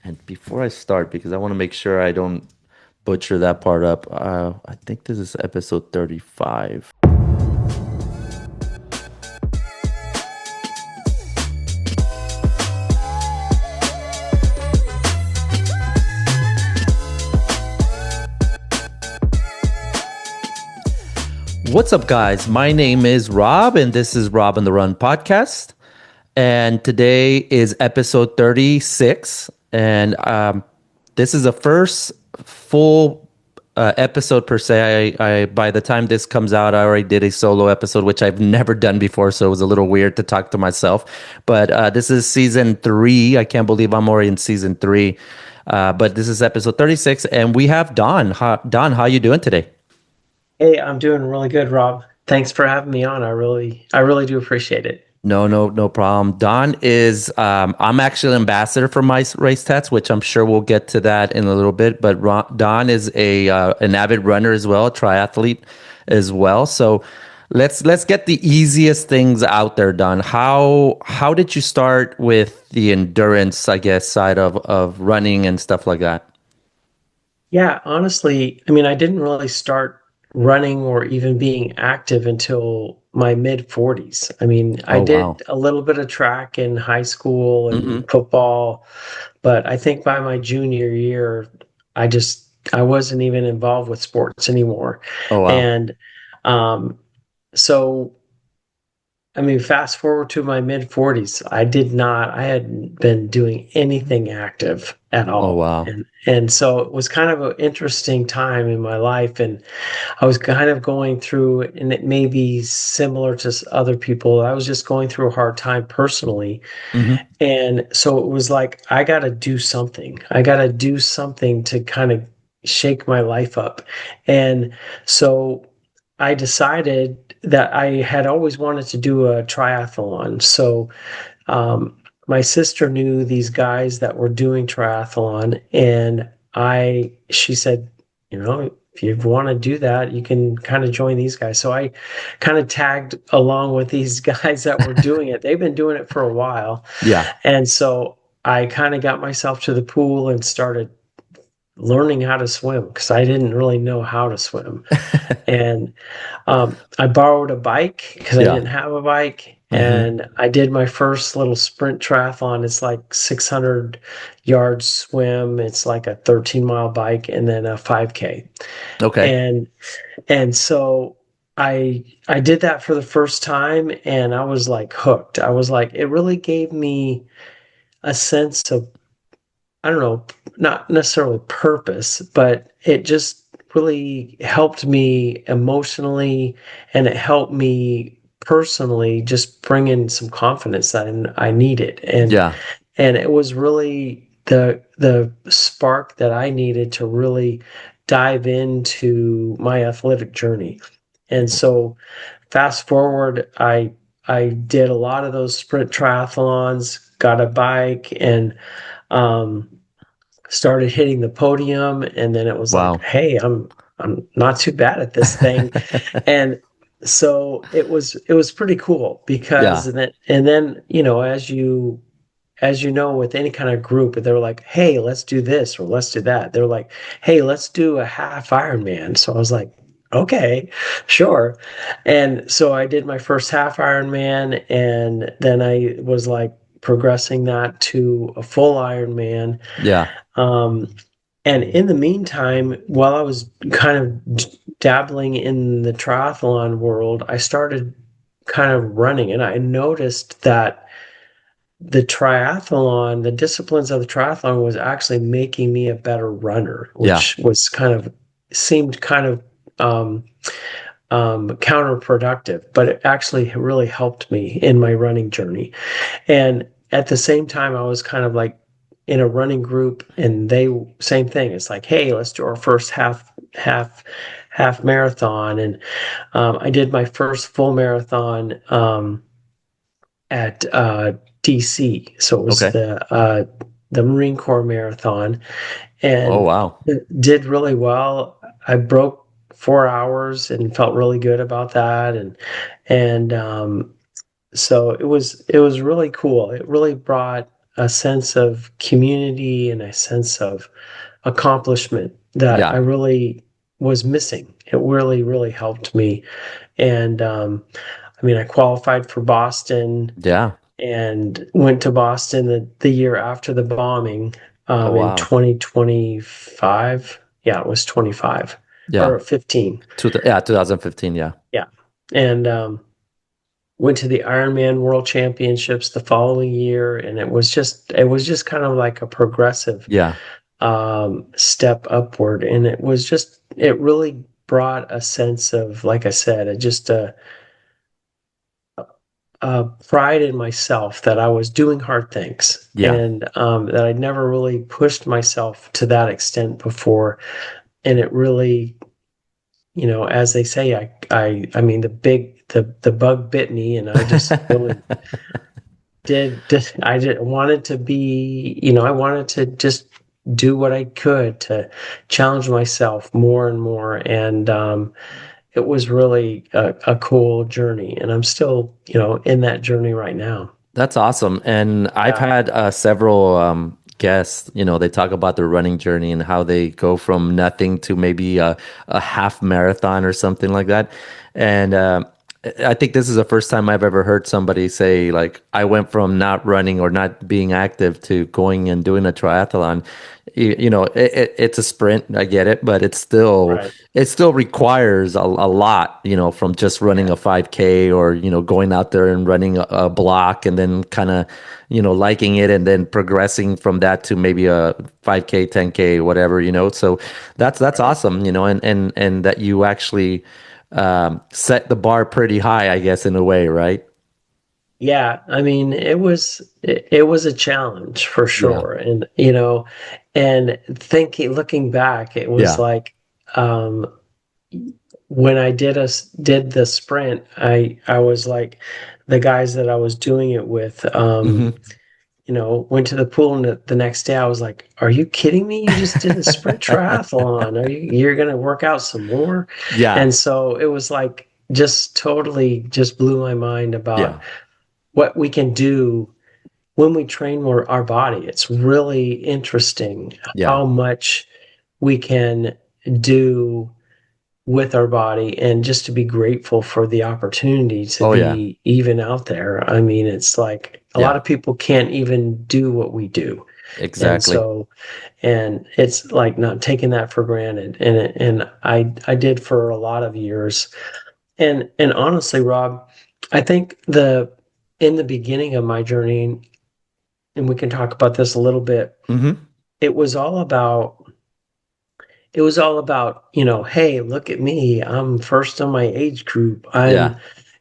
And before I start, because I want to make sure I don't butcher that part up, I think this is episode 35. What's up, guys? My name is Rob, and this is Rob on the Run podcast. And today is episode 36. And this is the first full episode per se. I by the time this comes out, I already did a solo episode, which I've never done before, so it was a little weird to talk to myself. But this is season 3. I can't believe I'm already in season 3. But this is episode 36, and we have Don. Don, how you doing today? Hey, I'm doing really good, Rob. Thanks for having me on. I really do appreciate it. No problem. Don is, I'm actually ambassador for My Race Tatts, which I'm sure we'll get to that in a little bit. But Don is an avid runner as well, a triathlete as well. So let's get the easiest things out there, Don. How did you start with the endurance, I guess, side of running and stuff like that? Yeah, honestly, I mean, I didn't really start running or even being active until my mid 40s. I mean, I Oh wow. did a little bit of track in high school Hmm. and football, but I think by my junior year, I wasn't even involved with sports anymore. Oh wow. And um, so I mean, fast forward to my mid 40s, I hadn't been doing anything active at Oh all. wow. And so it was kind of an interesting time in my life. And I was kind of going through, and it may be similar to other people. I was just going through a hard time personally. Hmm. And so it was like, I got to do something. I got to do something to kind of shake my life up. And so I decided that I had always wanted to do a triathlon. So my sister knew these guys that were doing triathlon, and she said, if you want to do that, you can kind of join these guys. So I kind of tagged along with these guys that were doing it. They've been doing it for a while. Yeah. And so I kind of got myself to the pool and started learning how to swim because I didn't really know how to swim. And I borrowed a bike because I Yeah. didn't have a bike. Hmm. And I did my first little sprint triathlon. It's like 600 yard swim. It's like a 13-mile bike and then a 5K. Okay. And so I did that for the first time and I was like hooked. I was like, it really gave me a sense of, I don't know, not necessarily purpose, but it just really helped me emotionally and it helped me personally just bring in some confidence that I needed. Yeah. And it was really the spark that I needed to really dive into my athletic journey. And so fast forward, I did a lot of those sprint triathlons, got a bike and um, started hitting the podium, and then it was like, Wow. hey, I'm not too bad at this thing, and so it was pretty cool because Yeah. and then as you know with any kind of group, they're like, hey, let's do this or let's do that. They're like, hey, let's do a half Ironman. So I was like, okay, sure. And so I did my first half Ironman, and then I was like progressing that to a full Ironman. Yeah. um, and in the meantime, while I was kind of dabbling in the triathlon world, I started kind of running, and I noticed that the disciplines of the triathlon was actually making me a better runner, Yeah. which was seemed kind of um, counterproductive, but it actually really helped me in my running journey. And at the same time, I was kind of like in a running group, and they same thing. It's like, hey, let's do our first half marathon, and I did my first full marathon at DC. So it was Okay. the Marine Corps marathon, Oh and wow. it did really well. I broke 4 hours and felt really good about that, and so it was really cool. It really brought a sense of community and a sense of accomplishment that I Yeah. really was missing. It really, really helped me. And I mean, I qualified for Boston Yeah. and went to Boston the year after the bombing Oh, in wow. 2025. Yeah, it was 25 Yeah. or 15. Yeah, 2015. Yeah. Yeah. And went to the Ironman World Championships the following year, and it was just kind of like a progressive Yeah. step upward, and it really brought a sense of, like I said, just a pride in myself that I was doing hard things, Yeah. and that I'd never really pushed myself to that extent before, and it really, as they say, I mean, the bug bit me, and I just really I just wanted to be, I wanted to just do what I could to challenge myself more and more. And it was really a cool journey. And I'm still, in that journey right now. That's awesome. And I've Yeah. had several guests, they talk about their running journey and how they go from nothing to maybe a half marathon or something like that. And I think this is the first time I've ever heard somebody say, like, I went from not running or not being active to going and doing a triathlon. It's a sprint. I get it, but Right. it still requires a lot, from just running Yeah. a 5K or, going out there and running a block and then kind of, liking it and then progressing from that to maybe a 5K, 10K, whatever, So that's Right. awesome, and that you actually set the bar pretty high, I guess, in a way, right? Yeah. I mean, it was a challenge for Yeah. sure. And, looking back, it was Yeah. like, um, when I did the sprint, I was like the guys that I was doing it with, Hmm. went to the pool, and the next day I was like, "Are you kidding me? You just did a sprint triathlon. You're gonna work out some more?" Yeah. And so it was like just totally just blew my mind about Yeah. what we can do when we train our body. It's really interesting Yeah. how much we can do with our body, and just to be grateful for the opportunity to Oh, yeah. be even out there. I mean, it's like a lot Yeah. of people can't even do what we do. And Exactly. so, and it's like not taking that for granted. And I did for a lot of years. And honestly, Rob, I think in the beginning of my journey, and we can talk about this a little bit, Hmm. it was all about hey, look at me. I'm first on my age group. I'm,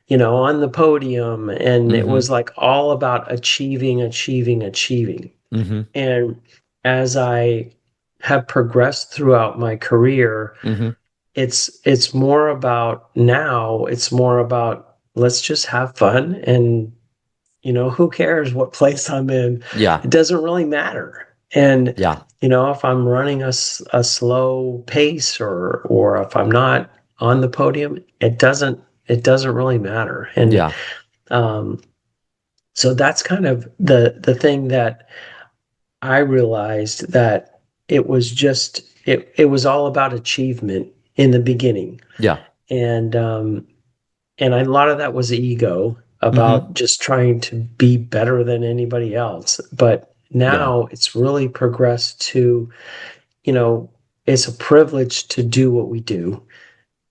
Yeah. on the podium. And it Hmm. was like all about achieving, achieving, achieving. Hmm. And as I have progressed throughout my career, Hmm. it's more about now, it's more about let's just have fun, and who cares what place I'm in? Yeah. It doesn't really matter. And Yeah. if I'm running a slow pace, or if I'm not on the podium, it doesn't really matter. And Yeah. um, so that's kind of the thing that I realized, that it was all about achievement in the beginning. Yeah. And a lot of that was ego, Hmm. about just trying to be better than anybody else. But Yeah. now it's really progressed to, you know, it's a privilege to do what we do,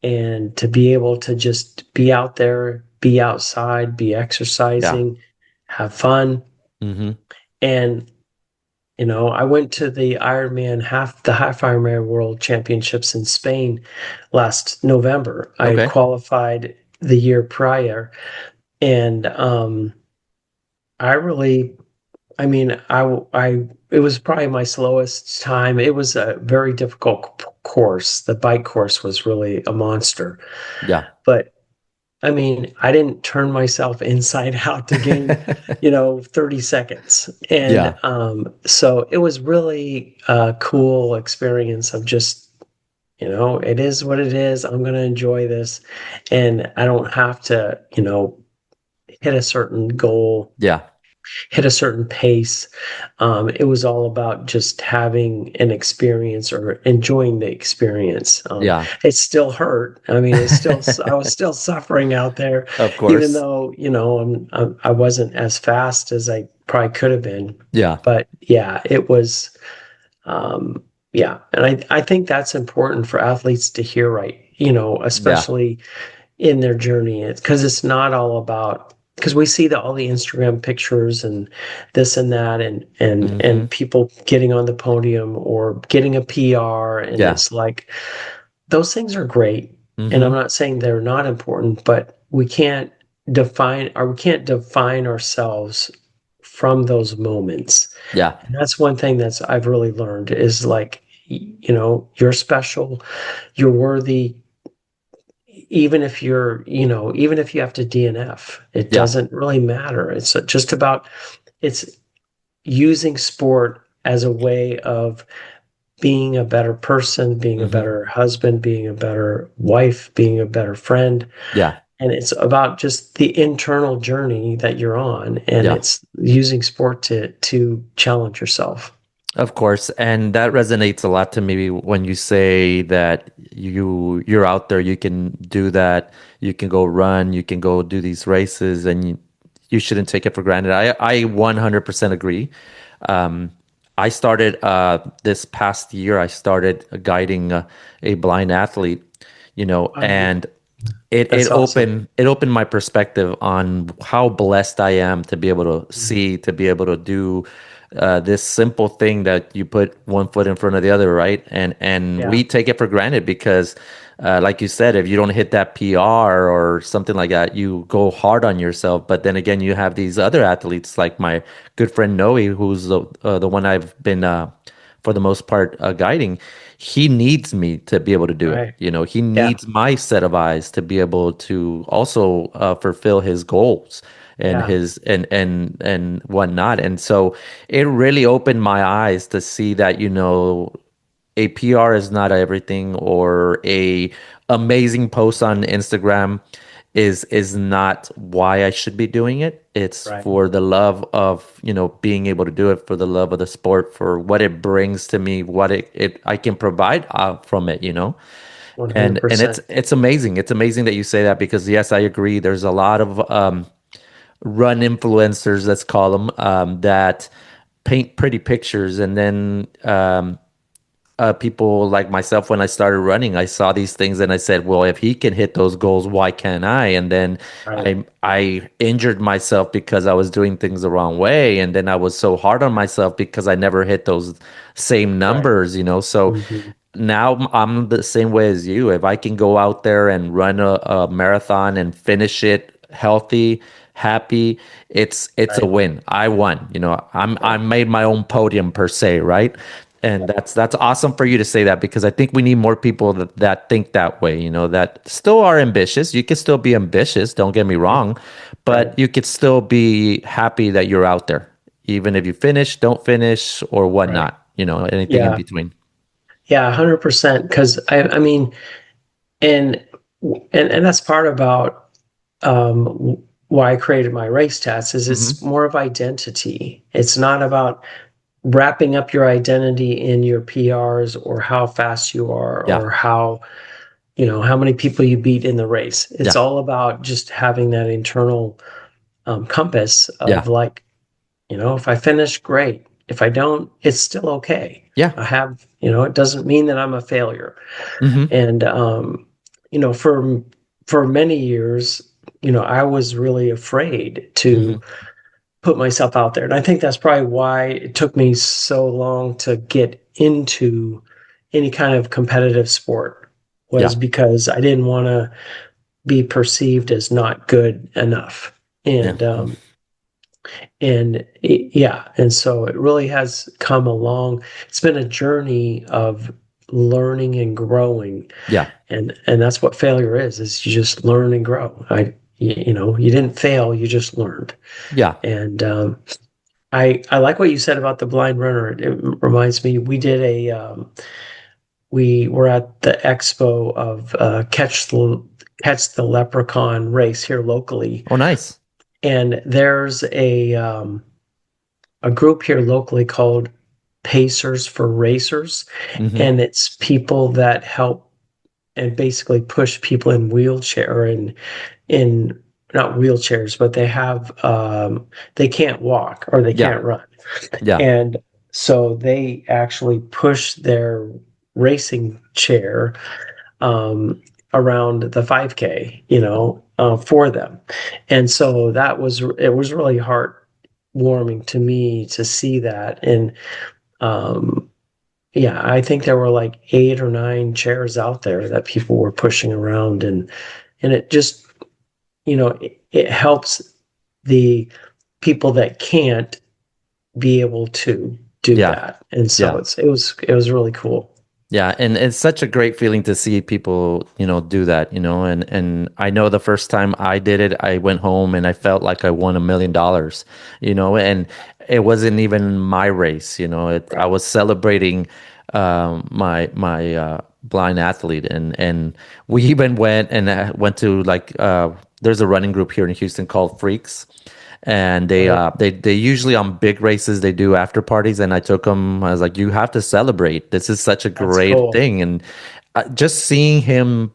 and to be able to just be out there, be outside, be Yeah. exercising, have fun. Hmm. And I went to the half Ironman World Championships in Spain last November. I had Okay. qualified the year prior, and I really, I mean, it was probably my slowest time. It was a very difficult course. The bike course was really a monster, Yeah. but I mean, I didn't turn myself inside out to gain, 30 seconds. And Yeah. so it was really a cool experience of just, it is what it is. I'm going to enjoy this. And I don't have to, hit a certain goal Yeah. hit a certain pace. It was all about just having an experience or enjoying the experience. Yeah. It still hurt. I mean, I was still suffering out there, Of even course. though, I wasn't as fast as I probably could have been. Yeah. But yeah, it was, um, yeah. And I think that's important for athletes to hear, right? Yeah. Especially in their journey. It's because it's not all about, because we see all the Instagram pictures and this and that, and Hmm. people getting on the podium or getting a PR, and Yeah. it's like those things are great. And I'm Hmm. not saying they're not important, but we can't define ourselves from those moments. Yeah. And that's one thing I've really learned is like, you're special, you're worthy, even if you have to DNF, it Yeah. doesn't really matter. It's just about it's using sport as a way of being a better person, being a Hmm. better husband, being a better wife, being a better friend. Yeah. And it's about just the internal journey that you're on. And Yeah. it's using sport to challenge yourself. Of course, and that resonates a lot to me when you say that you're out there, you can do that, you can go run, you can go do these races, and you shouldn't take it for granted. I 100% agree. Um, I started this past year. I started guiding a blind athlete, Wow, and it that's awesome. opened my perspective on how blessed I am to be able to Mhm. see, to be able to do this simple thing that you put one foot in front of the other, right? And Yeah, we take it for granted because, like you said, if you don't hit that PR or something like that, you go hard on yourself. But then again, you have these other athletes like my good friend Noe, who's the one I've been for the most part guiding. He needs me to be able to do it. right. He Yeah, needs my set of eyes to be able to also fulfill his goals and yeah, his and whatnot. And so it really opened my eyes to see that, a PR is not everything, or a amazing post on Instagram is not why I should be doing it. It's right. for the love of, being able to do it, for the love of the sport, for what it brings to me, what it I can provide from it. And it's 100%. it's amazing. It's amazing that you say that because yes, I agree. There's a lot of run influencers, let's call them, that paint pretty pictures, and then people like myself, when I started running, I saw these things and I said, well, if he can hit those goals, why can't I? And then Right, I injured myself because I was doing things the wrong way, and then I was so hard on myself because I never hit those same right. numbers. So Hmm. now I'm the same way as you. If I can go out there and run a marathon and finish it healthy, happy, it's a Right. win. I won. I Yeah. made my own podium per se, right? And Yeah. that's awesome for you to say that, because I think we need more people that think that way, that still are ambitious. You can still be ambitious, don't get me Right. wrong, Right. but you could still be happy that you're out there, even if you finish, don't finish, or Right. whatnot, anything in Yeah. between. Yeah. 100%. Because I mean, and and that's part about why I created my race tats is it's Hmm. more of identity. It's not about wrapping up your identity in your PRs or how fast you are Yeah. or how many people you beat in the race. It's Yeah. all about just having that internal compass of Yeah. like, if I finish, great. If I don't, it's still okay. Yeah. It doesn't mean that I'm a failure. Hmm. And for many years, I was really afraid to Hmm. put myself out there. And I think that's probably why it took me so long to get into any kind of competitive sport, was Yeah. because I didn't want to be perceived as not good enough. Yeah. Yeah, and so it really has come along. It's been a journey of learning and growing, Yeah. and that's what failure is you just learn and grow. You didn't fail, you just learned. Yeah. And I like what you said about the blind runner. It reminds me, we were at the expo of Catch the Leprechaun race here locally, Oh, nice. and there's a a group here locally called Pacers for Racers, Mm-hmm. and it's people that help and basically push people in wheelchair or in not wheelchairs, but they can't walk or they Yeah. can't run. Yeah. And so they actually push their racing chair um, around the 5K, for them. And so it was really heartwarming to me to see that. And um, yeah, I think there were like 8 or 9 chairs out there that people were pushing around, and it just, it helps the people that can't be able to do Yeah. that. And so Yeah. it was really cool. Yeah, and it's such a great feeling to see people, do that, and I know the first time I did it, I went home and I felt like I won $1 million, and it wasn't even my race, I Right. was celebrating my blind athlete, and we even went to like there's a running group here in Houston called Freaks, and Right. they usually on big races they do after parties, and I took them. I was like, you have to celebrate, this is such a That's great cool. thing. And just seeing him,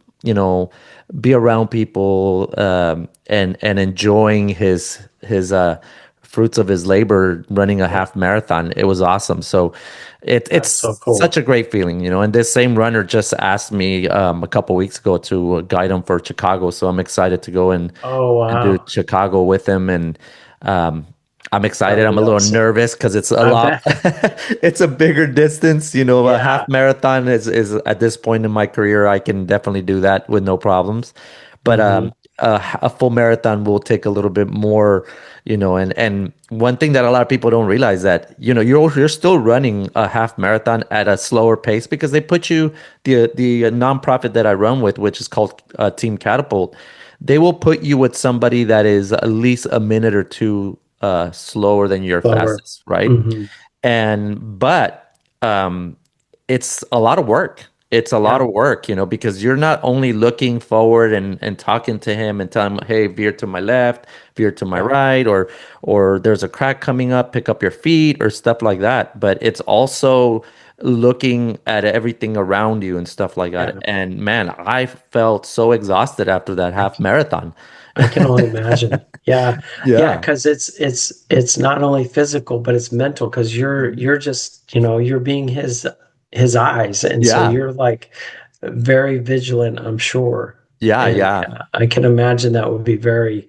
be around people, and enjoying his fruits of his labor running a Yeah. half marathon, it was awesome. So it's That's so such cool. a great feeling, and this same runner just asked me a couple weeks ago to guide him for Chicago, so I'm excited to go Oh, and do wow. Chicago with him. And um, I'm excited. That'll I'm be a little awesome. nervous because it's a I lot. bet. It's a bigger distance. A half Yeah. marathon is at this point in my career, I can definitely do that with no problems. But Hmm. a full marathon will take a little bit more. And one thing that a lot of people don't realize, that you're still running a half marathon at a slower pace, because they put you, the nonprofit that I run with, which is called Team Catapult, they will put you with somebody that is at least a minute or two slower than your Slower. fastest, right? Hmm. But it's a lot of work. It's a lot Yeah. of work, because you're not only looking forward and talking to him and telling him, hey, veer to my left, veer to my Yeah. right, or there's a crack coming up, pick up your feet or stuff like that. But it's also looking at everything around you and stuff like that. Yeah. And man, I felt so exhausted after that I half marathon. I can only imagine. Yeah. Yeah, Yeah. because it's not only physical, but it's mental because you're just, you're being his eyes. And so Yeah. you're like very vigilant, I'm sure. Yeah. And Yeah. yeah, I can imagine that would be very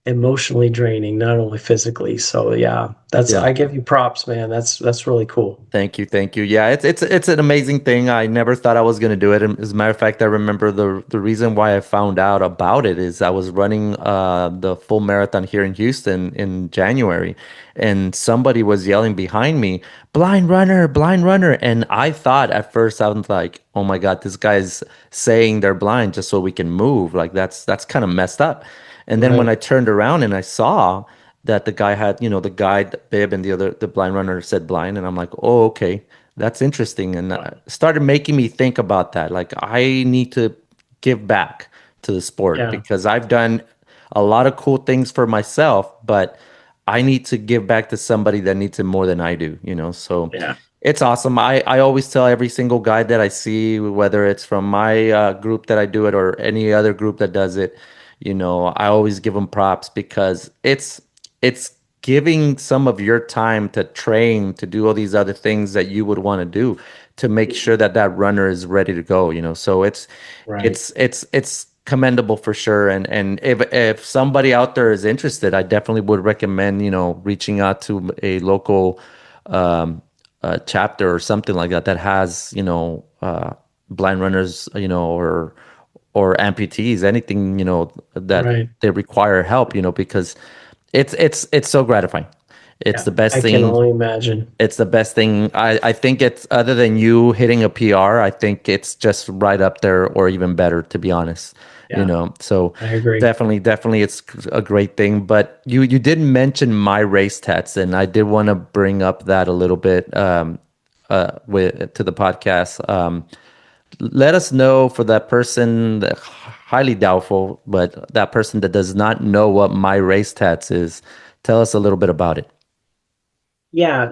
emotionally draining, not only physically. So yeah, Yeah. I give you props, man. That's really cool. Thank you, thank you. Yeah, it's an amazing thing. I never thought I was gonna do it. And as a matter of fact, I remember the reason why I found out about it is I was running the full marathon here in Houston in January, and somebody was yelling behind me, "Blind runner, blind runner!" And I thought at first, I was like, "Oh my God, this guy's saying they're blind just so we can move. Like that's kind of messed up." And then when Right. I turned around and I saw that the guy had, the guide bib, and the blind runner said blind, and I'm like, oh, okay, that's interesting, and Wow. started making me think about that. Like, I need to give back to the sport, Yeah. because I've done a lot of cool things for myself, but I need to give back to somebody that needs it more than I do, So Yeah. it's awesome. I always tell every single guy that I see, whether it's from my group that I do it or any other group that does it, I always give them props, because it's giving some of your time to train, to do all these other things that you would want to do, to make sure that that runner is ready to go, So Right. it's commendable for sure. And if somebody out there is interested, I definitely would recommend, reaching out to a local um, chapter or something like that has, blind runners, or amputees, anything, that Right. they require help, because it's so gratifying. It's Yeah. the best I can thing. only imagine. It's the best thing. I think it's, other than you hitting a PR, I think it's just right up there or even better, to be honest. Yeah. So I agree. definitely it's a great thing. But you did mention My Race Tats, and I did want to bring up that a little bit with to the podcast. Let us know, for that person that highly doubtful, but that person that does not know what My Race Tats is, tell us a little bit about it. Yeah.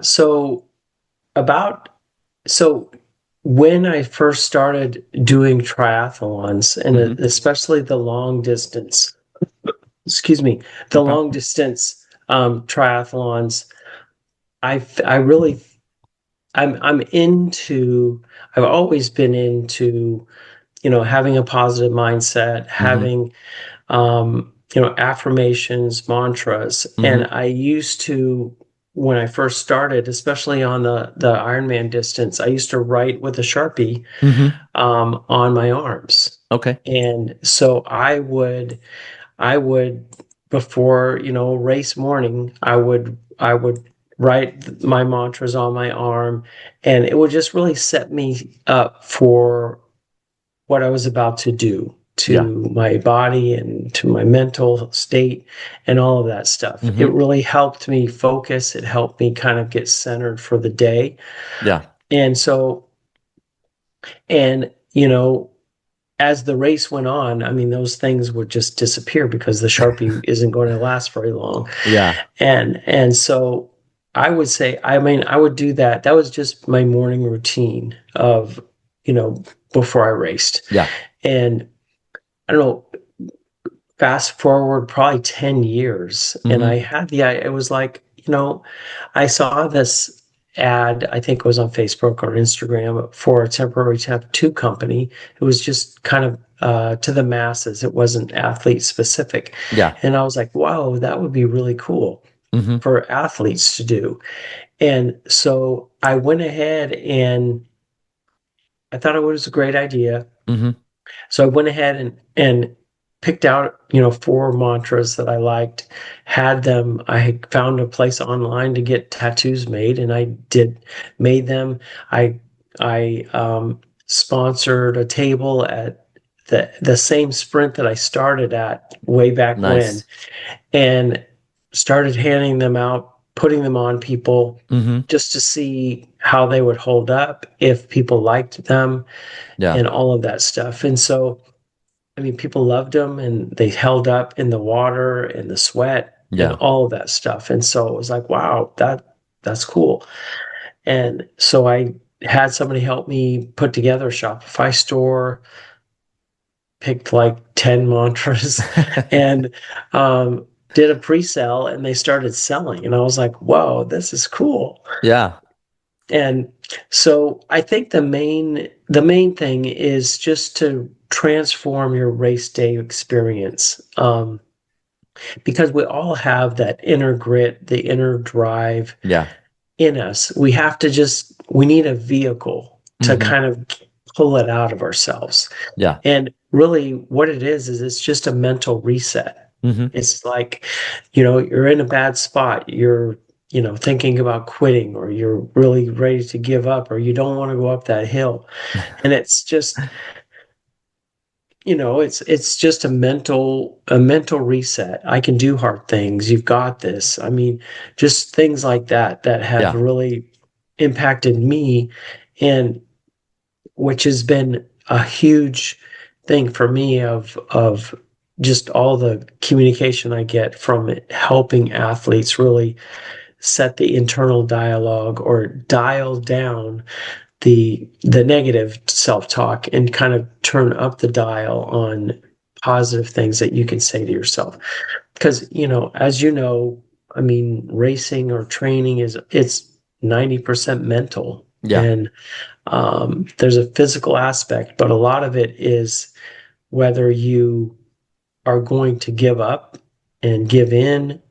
About so when I first started doing triathlons, and Hmm. especially the long distance, excuse me, the No long problem. distance triathlons, I really I'm into. I've always been into, having a positive mindset, Hmm. having affirmations, mantras. And Hmm. I used to, when I first started, especially on the Ironman distance, I used to write with a Sharpie Hmm. on my arms. Okay. And so I would before, race morning, I would write my mantras on my arm, and it would just really set me up for what I was about to do Yeah. to my body and to my mental state and all of that stuff. It Hmm. really helped me focus. It helped me kind of get centered for the day. Yeah. And so, and, as the race went on, I mean, those things would just disappear because the Sharpie isn't going to last very long. Yeah. And so I would say, I mean, I would do that. That was just my morning routine of, you know, before I raced. Yeah. And I don't know, fast forward probably 10 years, and Hmm. I had it was like, I saw this ad, I think it was on Facebook or Instagram, for a temporary tattoo company. It was just kind of to the masses. It wasn't athlete specific. Yeah. And I was like, wow, that would be really cool Hmm. for athletes to do. And so I went ahead, and I thought it was a great idea. Hmm. So I went ahead and picked out, four mantras that I liked, had them. I found a place online to get tattoos made, and made them. I I sponsored a table at the same sprint that I started at way back when, Nice. and started handing them out, putting them on people Hmm. just to see how they would hold up, if people liked them, Yeah. and all of that stuff. And so, I mean, people loved them, and they held up in the water and the sweat and Yeah. all of that stuff. And so it was like, wow, that's cool. And so I had somebody help me put together a Shopify store, picked like 10 mantras, and did a pre-sale, and they started selling. And I was like, whoa, this is cool. Yeah. And so I think the main thing is just to transform your race day experience, because we all have that inner grit, the inner drive Yeah. in us. We need a vehicle to Hmm. kind of pull it out of ourselves. Yeah. And really, what it is it's just a mental reset. Hmm. It's like, you're in a bad spot. You're, thinking about quitting, or you're really ready to give up, or you don't want to go up that hill. And it's just, it's just a mental reset. I can do hard things. You've got this. I mean, just things like that have Yeah. really impacted me, and which has been a huge thing for me of just all the communication I get from it, helping athletes really set the internal dialogue, or dial down the negative self-talk, and kind of turn up the dial on positive things that you can say to yourself. Because, as I mean, racing or training it's 90% mental. Yeah. And there's a physical aspect, but a lot of it is whether you are going to give up and give in,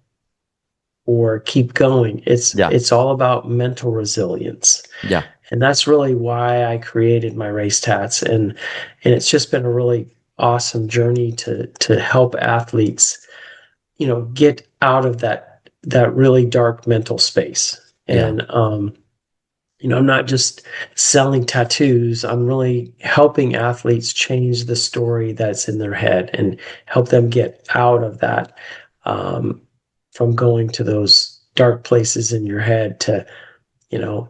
or keep going. It's Yeah. it's all about mental resilience. Yeah. And that's really why I created My Race Tats. And it's just been a really awesome journey to help athletes, get out of that really dark mental space. Yeah. And I'm not just selling tattoos. I'm really helping athletes change the story that's in their head, and help them get out of that, um, from going to those dark places in your head to,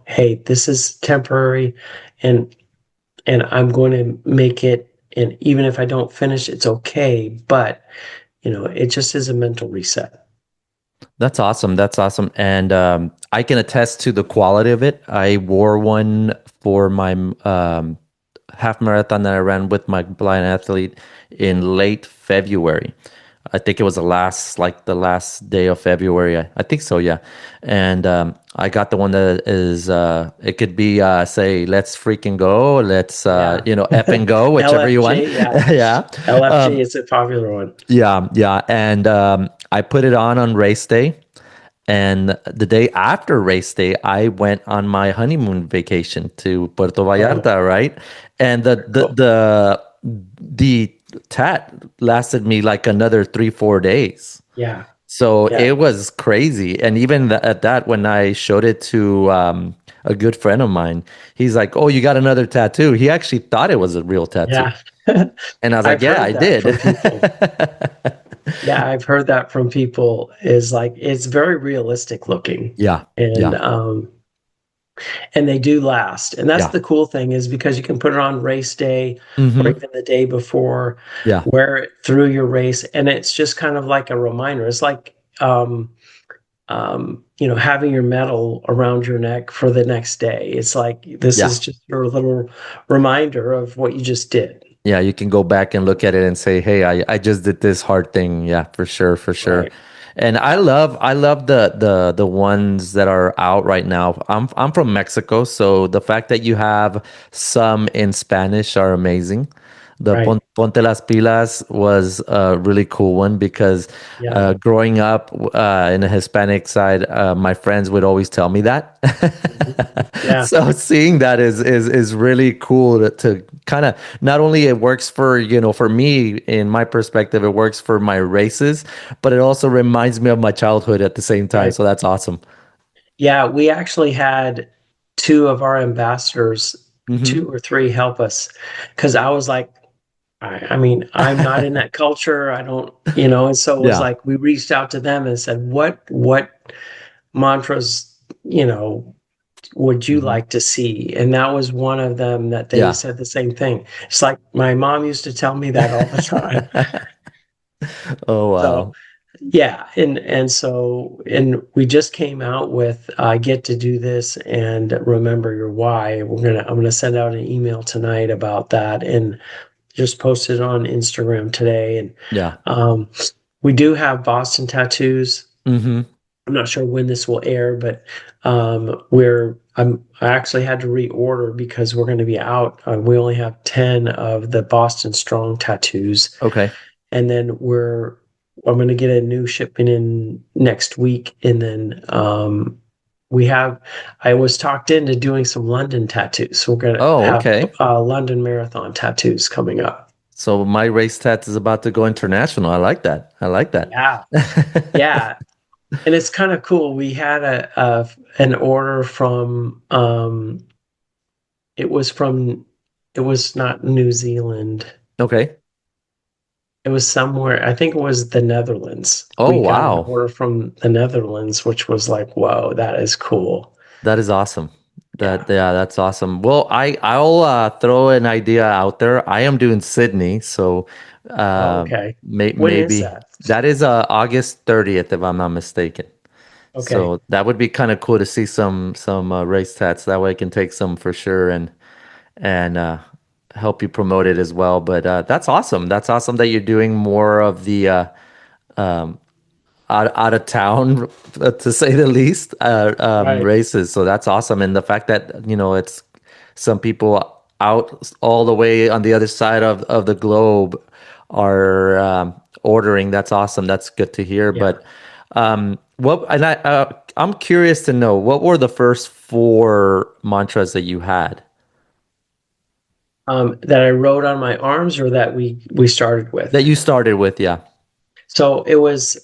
hey, this is temporary, and I'm going to make it. And even if I don't finish, it's okay. But, it just is a mental reset. That's awesome. That's awesome. And I can attest to the quality of it. I wore one for my half marathon that I ran with my blind athlete in late February. I think it was the last day of February. I think so, yeah. And I got the one that is, it could be, say, let's freaking go, let's, Yeah. F and go, whichever you want. LFG, yeah. Yeah. LFG is a popular one. Yeah, yeah. And I put it on race day. And the day after race day, I went on my honeymoon vacation to Puerto Oh, Vallarta, right? And very cool. the tat lasted me like another 3, 4 days. Yeah. So Yeah. it was crazy. And even at that, when I showed it to a good friend of mine, he's like, "Oh, you got another tattoo." He actually thought it was a real tattoo. Yeah. And I was like, I've "Yeah, heard I that did." from people. Yeah, I've heard that from people is like it's very realistic looking. Yeah, And yeah, they do last. And that's yeah. the cool thing is because you can put it on race day or Mm-hmm. even the day before, Yeah, wear it through your race, and it's just kind of like a reminder. It's like having your medal around your neck for the next day. It's like this yeah. is just your little reminder of what you just did. Yeah, you can go back and look at it and say, "Hey, I just did this hard thing." Yeah, for sure, for sure. Right. And I love the ones that are out right now. I'm from Mexico, so the fact that you have some in Spanish are amazing. The Right. Ponte las Pilas was a really cool one because Yeah. growing up in the Hispanic side, my friends would always tell me that. Mhm. Yeah. So seeing that is really cool to kind of not only it works for for me in my perspective, it works for my races, but it also reminds me of my childhood at the same time. Right. So that's awesome. Yeah, we actually had two of our ambassadors, Hmm. two or three, help us because I was like, I mean, I'm not in that culture. I don't, and so it was Yeah. like we reached out to them and said, what mantras, would you Hmm. like to see? And that was one of them that they Yeah. said the same thing. It's like my mom used to tell me that all the time. Oh So wow. yeah, and we just came out with get to do this and remember your why. I'm gonna send out an email tonight about that and just posted it on Instagram today. And Yeah. um, we do have Boston tattoos. Hmm. I'm not sure when this will air, but I actually had to reorder because we're going to be out. We only have 10 of the Boston Strong tattoos, Okay. and then I'm going to get a new shipment in next week, and then we have. I was talked into doing some London tattoos, so we're going to Oh, have okay. London Marathon tattoos coming up. So my race tat is about to go international. I like that. I like that. Yeah, yeah, and it's kind of cool. We had an order from it was from it was not New Zealand. Okay. It was somewhere, I think it was the Netherlands. Oh, We got an wow. order from the Netherlands, which was like, whoa, that is cool. That is awesome. Yeah. Yeah, that's awesome. Well, I'll throw an idea out there. I am doing Sydney, so Oh, okay. When is maybe that? that is August 30th, if I'm not mistaken. Okay. So that would be kind of cool to see some race tats. That way I can take some for sure and help you promote it as well. But that's awesome. That's awesome that you're doing more of the out of town, to say the least, Right. races. So that's awesome. And the fact that, it's some people out all the way on the other side of the globe are ordering. That's awesome. That's good to hear. Yeah. But I'm curious to know what were the first four mantras that you had That I wrote on my arms or that we started that with. you started with? Yeah. So it was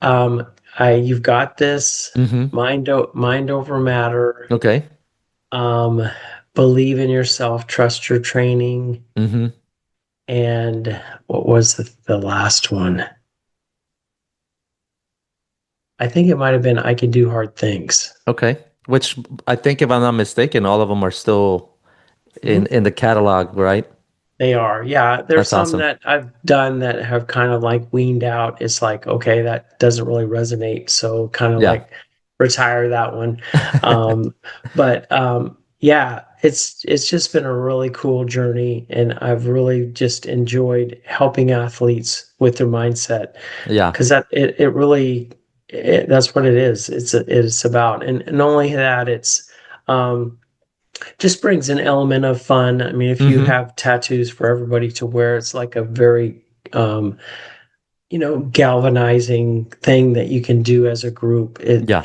I you've got this, Mm-hmm. mind over matter, Okay. um, believe in yourself, trust your training, Mm-hmm. and what was the last one? I think it might have been I can do hard things. Okay. Which I think, if I'm not mistaken, all of them are still in Mhm. in the catalog, right? They are. Yeah. There's That's some awesome. that I've done that have kind of like weaned out. It's like, okay, that doesn't really resonate. So kind of Yeah. like retire that one. Um, but yeah, it's just been a really cool journey, and I've really just enjoyed helping athletes with their mindset, Yeah. because it really that's what it is. It's about, and not only that, it's um just brings an element of fun. I mean, if you Hmm. have tattoos for everybody to wear, it's like a very, galvanizing thing that you can do as a group. It Yeah.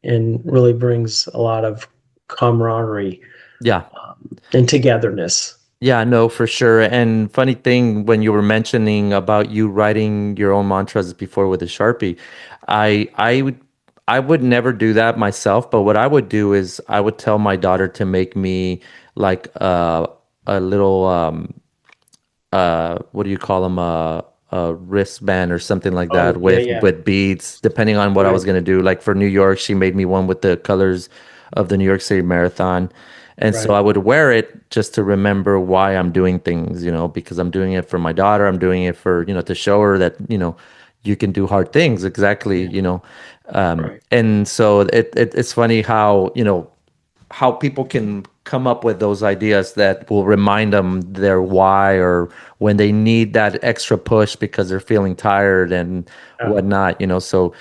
and really brings a lot of camaraderie, Yeah. and togetherness. Yeah, no, for sure. And funny thing, when you were mentioning about you writing your own mantras before with a Sharpie, I would never do that myself, but what I would do is I would tell my daughter to make me like a little what do you call them, a wristband or something like that Oh yeah, yeah, with beads, depending on what I was right, gonna do. Like for New York, she made me one with the colors of the New York City Marathon, and so I right. would wear it just to remember why I'm doing things, because I'm doing it for my daughter. I'm doing it for, to show her that, you can do hard things. Exactly, Yeah, right. and so it's funny how, how people can come up with those ideas that will remind them their why, or when they need that extra push because they're feeling tired and Yeah, whatnot, so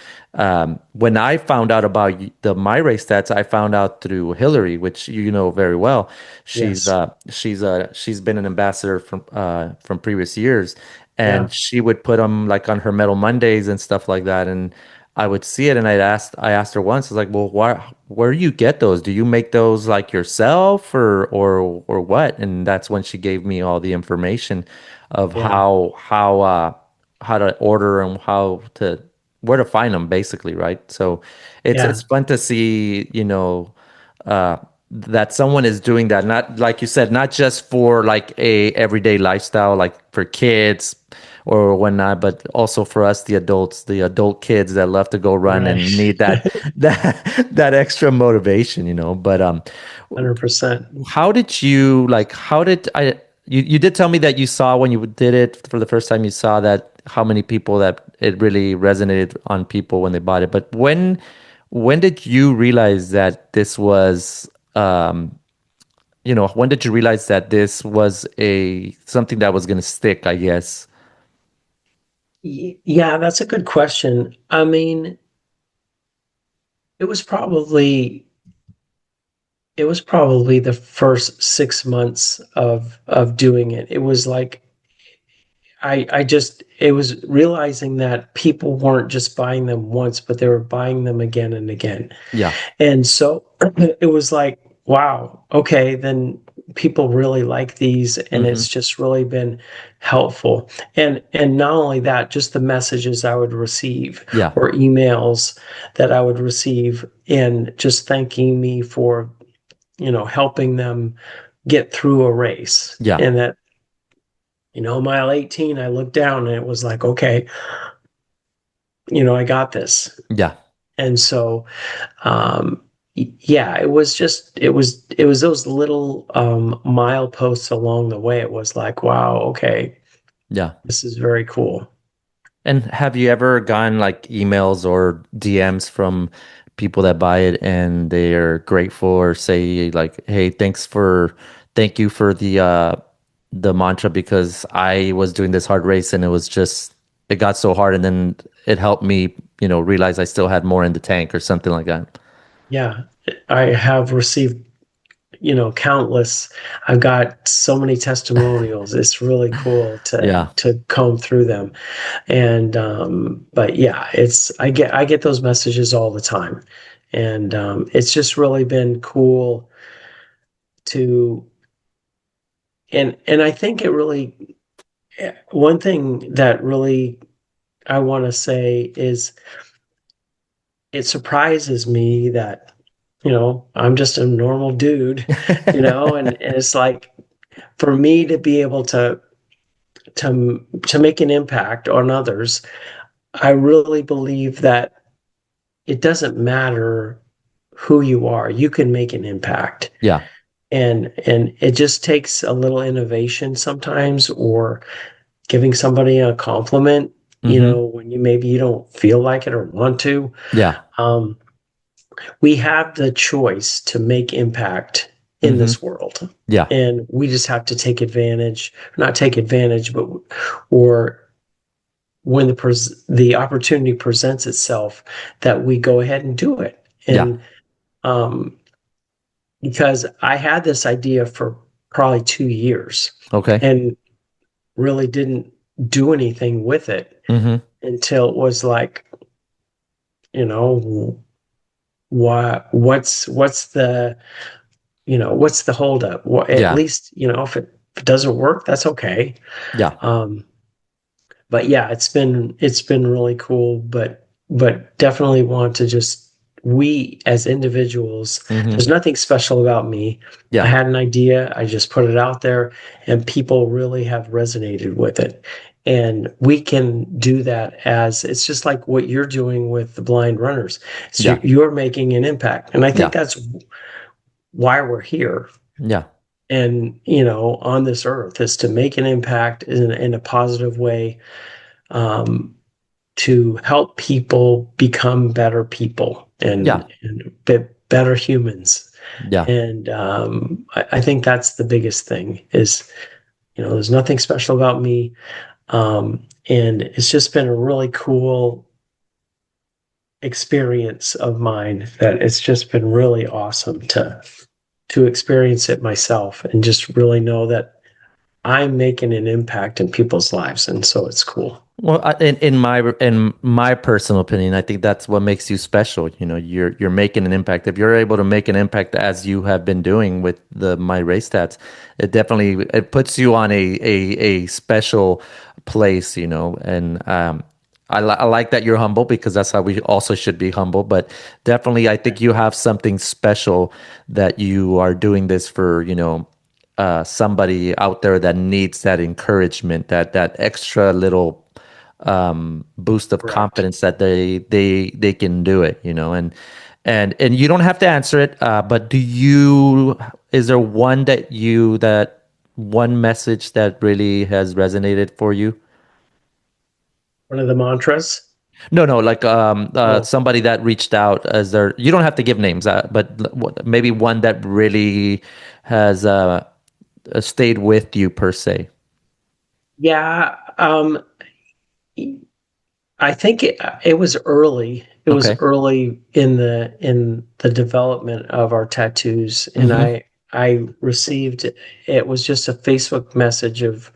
when I found out about the My Race Stats, I found out through Hillary, which you know very well. yes, She's been an ambassador from previous years, yeah, and she would put them like on her Metal Mondays and stuff like that. And I would see it, and I asked her once, I was like, well, where do you get those? Do you make those like yourself, or what? And that's when she gave me all the information of yeah, how to order and where to find them, basically, right? So it's yeah, fun to see, uh, that someone is doing that, not like you said, not just for like a everyday lifestyle, like for kids or whatnot, but also for us, the adults, the adult kids that love to go run right. and need that that extra motivation, But 100%. how did you like? How did I? You did tell me that you saw when you did it for the first time. You saw that how many people that it really resonated on people when they bought it. But when did you realize that this was when did you realize that this was a something that was going to stick, I guess? Yeah, that's a good question. I mean, it was probably it was probably the first 6 months of doing it. It was like I just it was realizing that people weren't just buying them once, but they were buying them again and again. Yeah. And so it was like, wow, okay, then people really like these, and Hmm. it's just really been helpful. And not only that, just the messages I would receive, Yeah. or emails that I would receive, and just thanking me for, helping them get through a race. Yeah. And that, mile 18, I looked down and it was like, okay, I got this. Yeah. And so, um, yeah, it was those little mileposts along the way. It was like, wow, okay, Yeah. this is very cool. And have you ever gotten like emails or DMs from people that buy it and they're grateful, or say like, "Hey, thank you for the mantra, because I was doing this hard race and it got so hard, and then it helped me, realize I still had more in the tank," or something like that. Yeah, I have received, countless. I've got so many testimonials. It's really cool to Yeah. to comb through them. And but yeah, it's I get those messages all the time. And it's just really been cool to and I think it really one thing that really I want to say is it surprises me that I'm just a normal dude, and it's like for me to be able to make an impact on others. I really believe that it doesn't matter who you are, you can make an impact. Yeah. and it just takes a little innovation sometimes, or giving somebody a compliment, Mm-hmm. when you don't feel like it or want to. Yeah. Um, we have the choice to make impact in Mm-hmm. this world, Yeah. and we just have to take advantage, not take advantage, but or when the opportunity presents itself, that we go ahead and do it. Yeah. And um, because I had this idea for probably 2 years Okay. and really didn't do anything with it Mm-hmm. until it was like, you know, what's the holdup? Well, at Yeah. least, if it doesn't work, that's okay. Yeah. Um, but yeah, it's been really cool, but definitely want to just, we as individuals, Mm-hmm. there's nothing special about me. I Yeah. had an idea, I just put it out there, and people really have resonated with it. And we can do that, as it's just like what you're doing with the blind runners. So Yeah. you're making an impact. And I think Yeah. that's why we're here, Yeah. and on this earth, is to make an impact in a positive way, um, to help people become better people, Yeah. and better humans. Yeah. And I think that's the biggest thing is, there's nothing special about me. And it's just been a really cool experience of mine, that it's just been really awesome to experience it myself, and just really know that I'm making an impact in people's lives. And so it's cool. Well, in my personal opinion, I think that's what makes you special. You're making an impact. If you're able to make an impact as you have been doing with the My Race Tats, it puts you on a special place. And I like that you're humble, because that's how we also should be humble. But definitely, I think you have something special that you are doing this for. Somebody out there that needs that encouragement, that extra little boost of Correct. confidence that they can do it, and you don't have to answer it, but is there that one message that really has resonated for you? One of the mantras. No, like Oh, somebody that reached out. As there You don't have to give names, but maybe one that really has stayed with you, per se. yeah. I think it was early. It was Okay. early in the development of our tattoos, and Mm-hmm. I received, it was just a Facebook message of,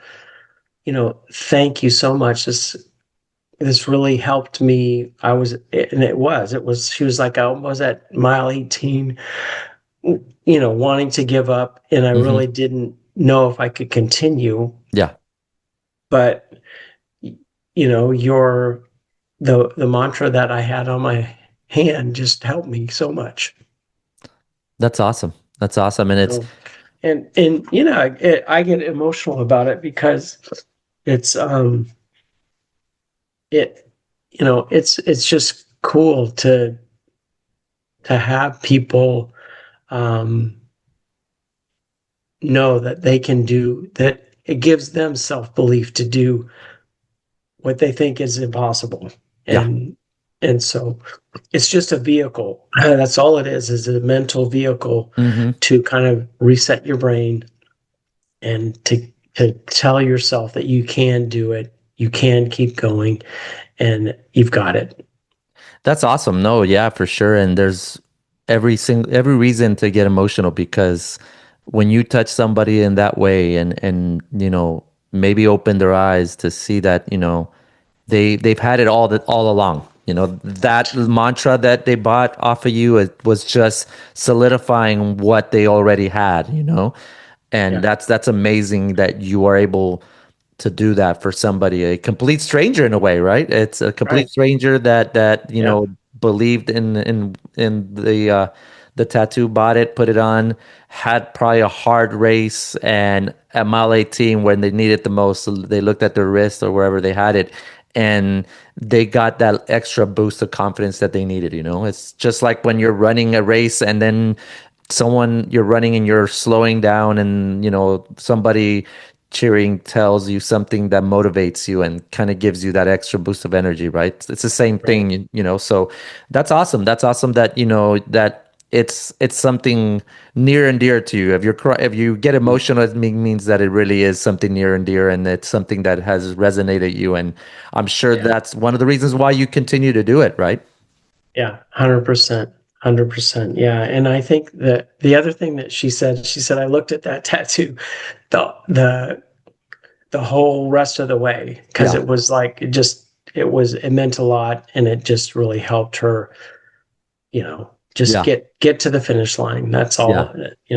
thank you so much. This really helped me. It was she was like, I was at mile 18, wanting to give up, and I Mm-hmm. really didn't know if I could continue. Yeah. But your the mantra that I had on my hand just helped me so much. That's awesome. That's awesome. And it's So, and I get emotional about it, because it's it it's just cool to have people um know that they can do that. It gives them self-belief to do what they think is impossible. yeah. And so it's just a vehicle. That's all it is a mental vehicle Mm-hmm. to kind of reset your brain, and to tell yourself that you can do it, you can keep going, and you've got it. That's awesome. No, yeah, for sure. And there's every reason to get emotional, because when you touch somebody in that way, and maybe open their eyes to see that, they've had it all along. That mantra that they bought off of you, it was just solidifying what they already had. And Yeah. that's amazing that you are able to do that for somebody, a complete stranger in a way, right? It's a complete Right. stranger that Yeah. believed in the tattoo, bought it, put it on, had probably a hard race, and at mile 18, when they needed the most, they looked at their wrist or wherever they had it, and they got that extra boost of confidence that they needed. It's just like when you're running a race, and then someone you're running and you're slowing down, and somebody cheering tells you something that motivates you and kind of gives you that extra boost of energy, right? It's the same Right. thing, so that's awesome. That's awesome that that it's something near and dear to you. If you get emotional, it means that it really is something near and dear, and it's something that has resonated you, and I'm sure Yeah. that's one of the reasons why you continue to do it, right? Yeah. 100%. 100%. Yeah. And I think that the other thing that she said, I looked at that tattoo the the the whole rest of the way because Yeah, it was like it meant a lot and it just really helped her, just yeah, get to the finish line. That's yeah,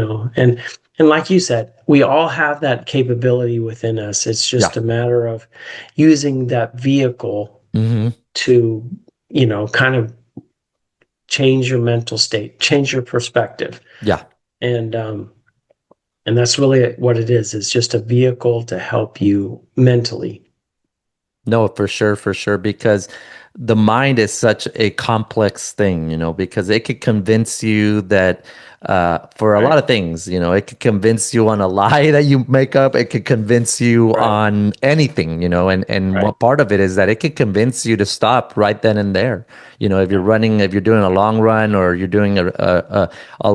all, and like you said, we all have that capability within us. It's yeah. just a matter of using that vehicle Hmm. to, kind of change your mental state, change your perspective. Yeah. And and that's really what it is. It's just a vehicle to help you mentally. No, for sure, because the mind is such a complex thing, because it could convince you that for a lot Right. of things, it could convince you on a lie that you make up. It could convince you Right. on anything, and Right. what part of it is that it could convince you to stop right then and there. Yeah. If you're doing a long run or you're doing a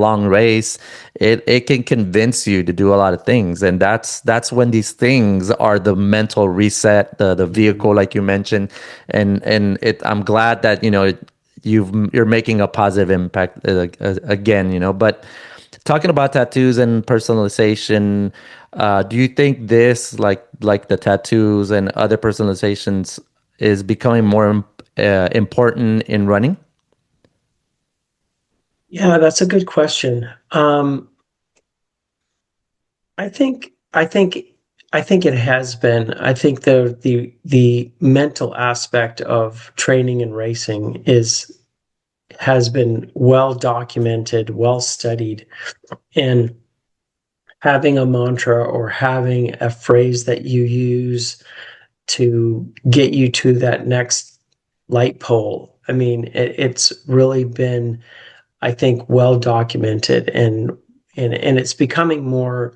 long race, it can convince you to do a lot of things, and that's when these things are the mental reset, the Mhm. vehicle, like you mentioned, and I'm glad that you're making a positive impact again, but talking about tattoos and personalization, do you think this, like the tattoos and other personalizations, is becoming more important in running? Yeah, that's a good question. I think I think I think it has been. I think the mental aspect of training and racing is has been well documented, well studied, and having a mantra or having a phrase that you use to get you to that next light pole. I mean, it's really been, I think, well documented, and it's becoming more,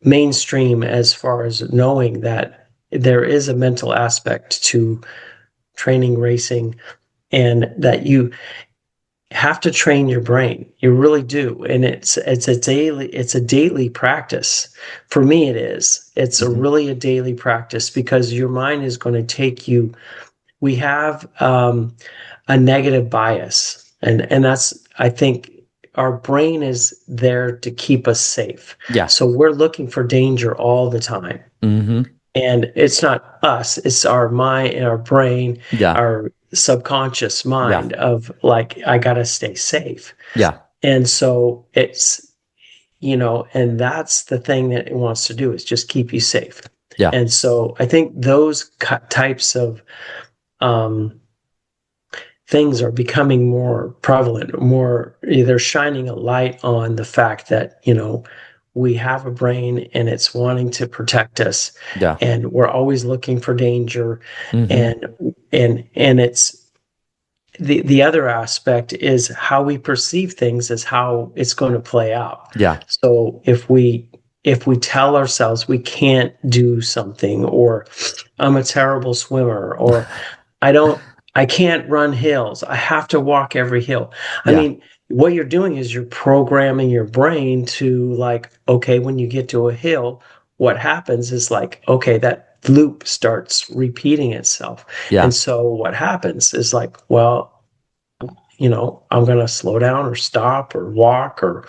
mainstream as far as knowing that there is a mental aspect to training racing and that you have to train your brain. You really do. And it's a daily practice. For me it is. It's a Hmm. really a daily practice because your mind is going to take you. We have a negative bias, and that's, I think, our brain is there to keep us safe. Yeah. So we're looking for danger all the time. Hmm. And it's not us, it's our mind, our brain, Yeah. our subconscious Yeah. mind of like, I gotta stay safe. Yeah. And so it's, and that's the thing that it wants to do, is just keep you safe. Yeah. And so I think those types of um, things are becoming more prevalent, more, they're shining a light on the fact that, we have a brain and it's wanting to protect us, Yeah. and we're always looking for danger. Hmm. And it's the other aspect is how we perceive things is how it's going to play out. Yeah. So if we tell ourselves we can't do something, or I'm a terrible swimmer, or I don't, I can't run hills, I have to walk every hill. I Yeah. mean, what you're doing is you're programming your brain to like, okay, when you get to a hill, what happens is like, okay, that loop starts repeating itself. Yeah. And so what happens is like, well, I'm going to slow down or stop or walk or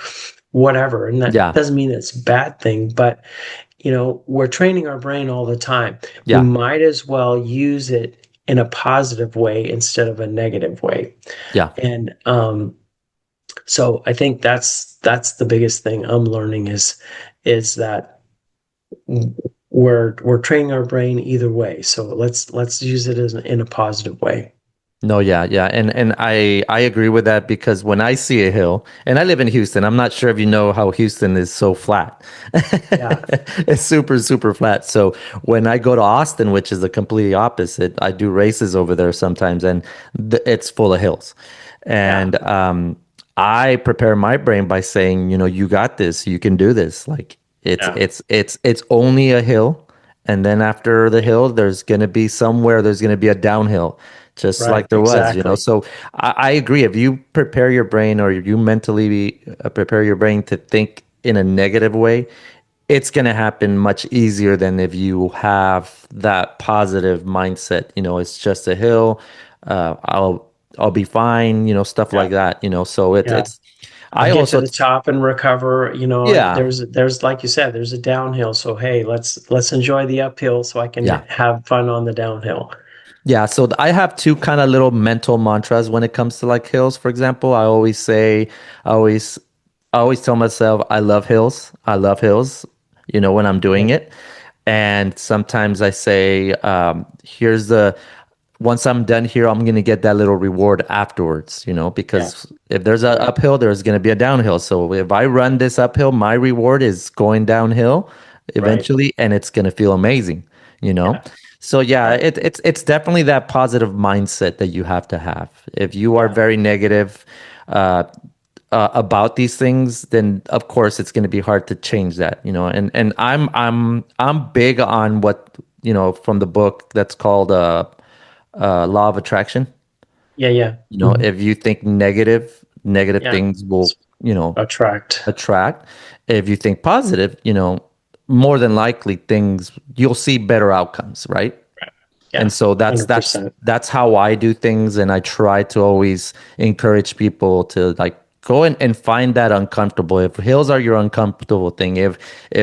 whatever. And that Yeah. doesn't mean it's a bad thing, but we're training our brain all the time. We Yeah. might as well use it in a positive way instead of a negative way. Yeah. And so I think that's the biggest thing I'm learning is that we're training our brain either way. So let's use it in a positive way. No, yeah, yeah. And I agree with that, because when I see a hill, and I live in Houston, I'm not sure if you know how Houston is so flat. Yeah, It's super, super flat. So when I go to Austin, which is the completely opposite, I do races over there sometimes, and it's full of hills. yeah, And I prepare my brain by saying, you got this, you can do this. Like Yeah. it's only a hill, and then after the hill, there's gonna be a downhill, just Right. like there was. Exactly. So I agree. If you prepare your brain or you mentally prepare your brain to think in a negative way, it's going to happen much easier than if you have that positive mindset. It's just a hill. I'll be fine. Stuff Yeah. like that. So Yeah. it's. I'll I get to also, the top and recover, and yeah, there's like you said, there's a downhill. So hey, let's enjoy the uphill so I can yeah. have fun on the downhill. Yeah, so I have two kind of little mental mantras when it comes to like hills. For example, I always, I always tell myself, I love hills. I love hills. When I'm doing Right. it, and sometimes I say, once I'm done here, I'm gonna get that little reward afterwards. Yeah. Because if there's a Right. uphill, there's gonna be a downhill. So if I run this uphill, my reward is going downhill Right. eventually, and it's gonna feel amazing. You know. Yeah. So yeah, Right. it's definitely that positive mindset that you have to have. If you are Yeah. very negative uh, about these things, then of course it's going to be hard to change that. And I'm big on what from the book that's called Law of Attraction. Yeah. Yeah. Mhm. If you think negative Yeah. things will Attract. attract. If you think positive, more than likely things you'll see better outcomes, right? And Yeah. so that's that's 100%. that's how I do things, and I try to always encourage people to like go and find that uncomfortable. If hills are your uncomfortable thing, if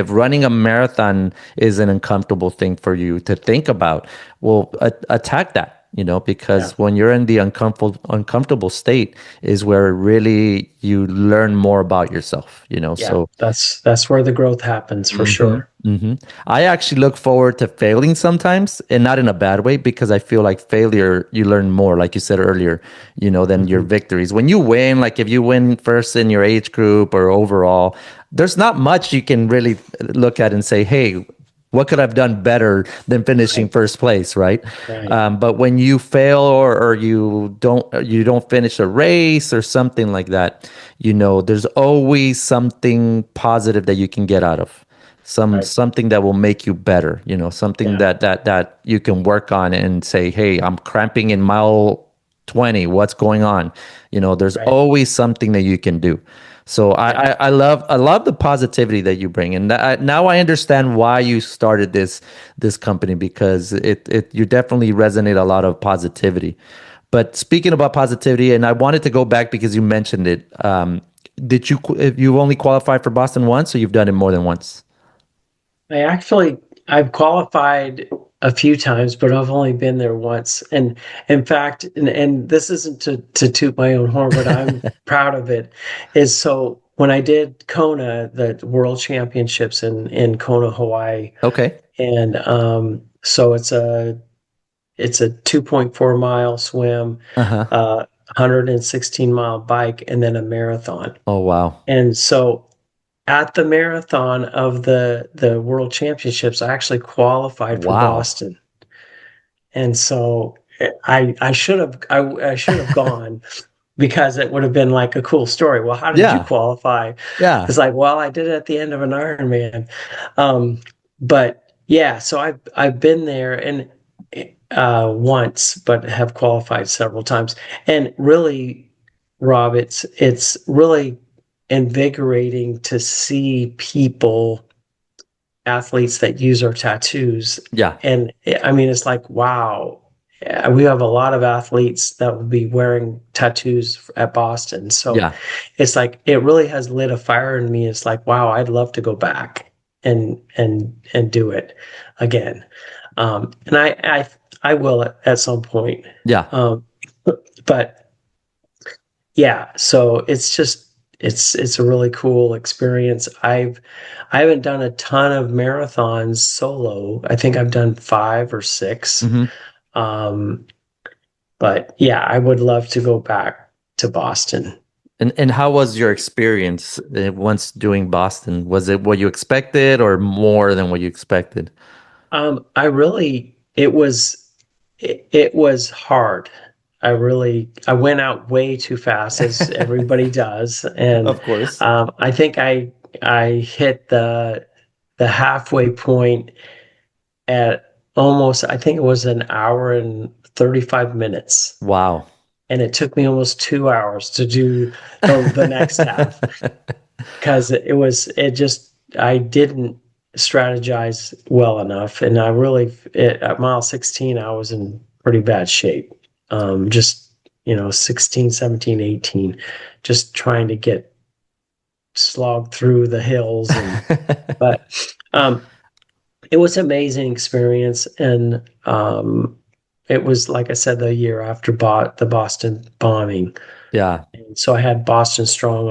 running a marathon is an uncomfortable thing for you to think about, well, attack that. Yeah. Because when you're in the uncomfortable state is where really you learn more about yourself. Yeah. So That's where the growth happens for hmm sure. hmm I actually look forward to failing sometimes, and not in a bad way, because I feel like failure, you learn more, like you said earlier, than your Hmm. victories. When you win, like if you win first in your age group or overall, there's not much you can really look at and say, hey, what could I've done better than finishing Right. first place, right? Right. But when you fail or you don't finish a race or something like that, there's always something positive that you can get out of Right. something that will make you better, something Yeah. that you can work on and say, hey, I'm cramping in mile 20, what's going on? There's Right. always something that you can do. So Yeah. I love the positivity that you bring, and now I understand why you started this company, because you definitely resonate a lot of positivity. But speaking about positivity, and I wanted to go back because you mentioned it. If you only qualified for Boston once, or you've done it more than once? I've qualified a few times, but I've only been there once. And in fact, and this isn't to toot my own horn, but I'm proud of it, is so when I did Kona, the World Championships in Kona, Hawaii, Okay. and so it's a 2.4 mile swim, Uh-huh. 116-mile bike, and then a marathon. Oh, wow. And so at the marathon of the World Championships, I actually qualified for Wow. Boston, and so I should have gone because it would have been like a cool story. Well, how did you Yeah. qualify? Yeah. It's like, well, I did it at the end of an Ironman, but yeah, so I've been there and once, but have qualified several times, and really, Rob, it's really invigorating to see people, athletes that use our tattoos. Yeah. And I mean, it's like, wow, we have a lot of athletes that will be wearing tattoos at Boston. So Yeah. it's like, it really has lit a fire in me. It's like, wow, I'd love to go back and do it again. And I will at some point. Yeah. Um, but yeah, so it's just it's a really cool experience. I haven't done a ton of marathons solo. I think I've done five or six. hmm Um, but yeah, I would love to go back to Boston. And how was your experience once doing Boston? Was it what you expected or more than what you expected? I really it was hard. I went out way too fast, as everybody does, and Of course. I think I hit the halfway point at almost, I think it was an hour and 35 minutes, Wow. and it took me almost 2 hours to do the next half, because it just, I didn't strategize well enough, and I really, at mile 16 I was in pretty bad shape. Just 16, 17, 18, just trying to get slogged through the hills, and but um it was an amazing experience, and it was, like I said, the year after the Boston bombing. Yeah. And so I had Boston Strong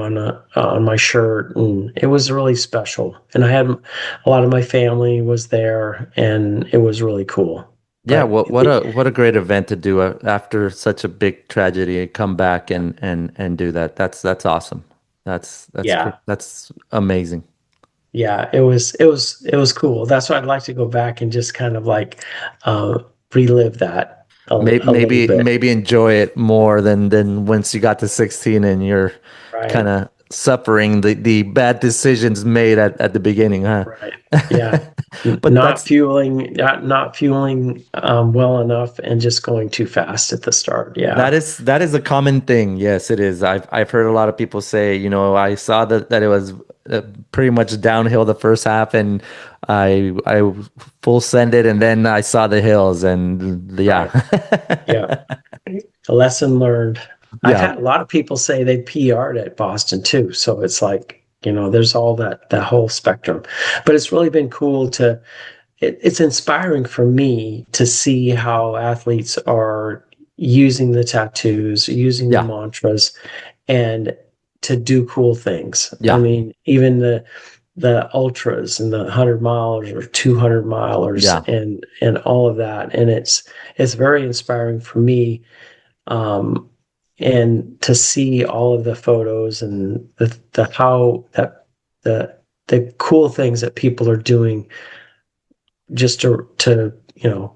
on my shirt, and it was really special. And I had a lot of my family was there, and it was really cool. Yeah, But what a great event to do after such a big tragedy, come back and do that. That's awesome. yeah, That's amazing. yeah, it was cool. That's why I'd like to go back and just kind of like uh, relive that Maybe a little bit. maybe enjoy it more than once you got to 16 and you're kind Right, of suffering the bad decisions made at the beginning, huh? right, yeah. But Not fueling well enough, and just going too fast at the start. Yeah, that is a common thing. Yes, it is. I've heard a lot of people say, I saw that it was pretty much downhill the first half, and I full sended, and then I saw the hills, and yeah, right. Yeah. A lesson learned. I've yeah, had a lot of people say they PR'd at Boston too. So it's like, there's all that whole spectrum. But it's really been cool it's inspiring for me to see how athletes are using the tattoos, using the yeah, mantras, and to do cool things. I yeah, mean, even the ultras and the 100 milers or 200 milers, yeah. and all of that. And it's very inspiring for me, um, and to see all of the photos, and the how that the cool things that people are doing, just to